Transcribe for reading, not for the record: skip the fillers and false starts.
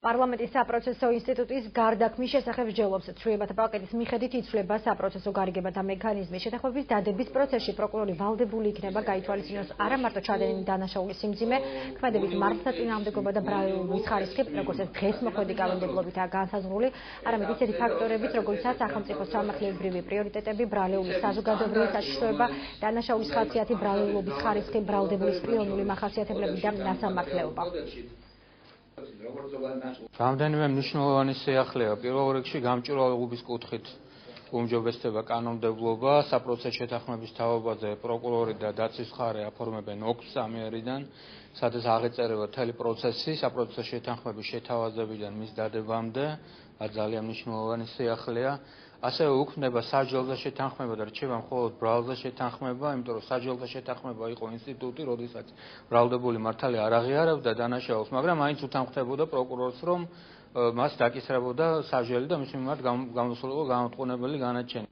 პარლამენტის საპროცესო ინსტიტუტის გარდაქმნის შესახებ მსჯელობს. ცვლილებათა პაკეტის მიხედვით იცვლება საპროცესო გარიგებათა მექანიზმი. შეთანხმების დადების პროცესში პროკურორი ვალდებული იქნება გაითვალისწინოს არა მარტო ჩადენილი დანაშაულის სიმძიმე, ქმედებით მართლწინააღმდეგობა და ბრალეულობის ხარისხი, როგორც ეს დღეს მოქმედი კანონმდებლობითაა განსაზღვრული, არამედ ისეთი ფაქტორებიც, როგორიცაა სახელმწიფოს სამართლებრივი პრიორიტეტები, ბრალეულის საზოგადოებრივი საშიშროება, დანაშაულის ხასიათი, ბრალეულობის ხარისხი, ბრალდებულის პიროვნული მახასიათებლები და ნასამართლეობა. რამდენიმე მნიშვნელოვანი სიახლეა. პირველ რიგში გამჭვირვალობის კუთხით უმჯობესდება კანონმდებლობა, საპროცესო შეთანხმების თავობაზე პროკურორი და დაცვის მხარე აფორმებენ ოქტომბერიდან, სადაც აღეწერება მთელი პროცესი საპროცესო შეთანხმების შეთავაზებიდან მის დადებამდე, ძალიან მნიშვნელოვანი სიახლეა. ასევე უქმდება საჯელზე შეთანხმება და რჩება მხოლოდ ბრალზე შეთანხმება, იმიტომ რომ საჯელზე შეთანხმება იყო ინსტიტუტი, როდესაც ბრალდებული მართალი არ აღიარებდა დანაშაულს, მაგრამ მაინც უთანხმდებოდა პროკურორს, რომ მას დაკისრებოდა საჯელი და მის მიმართ გამოსულიყო გამოტყუნებელი განაჩენი.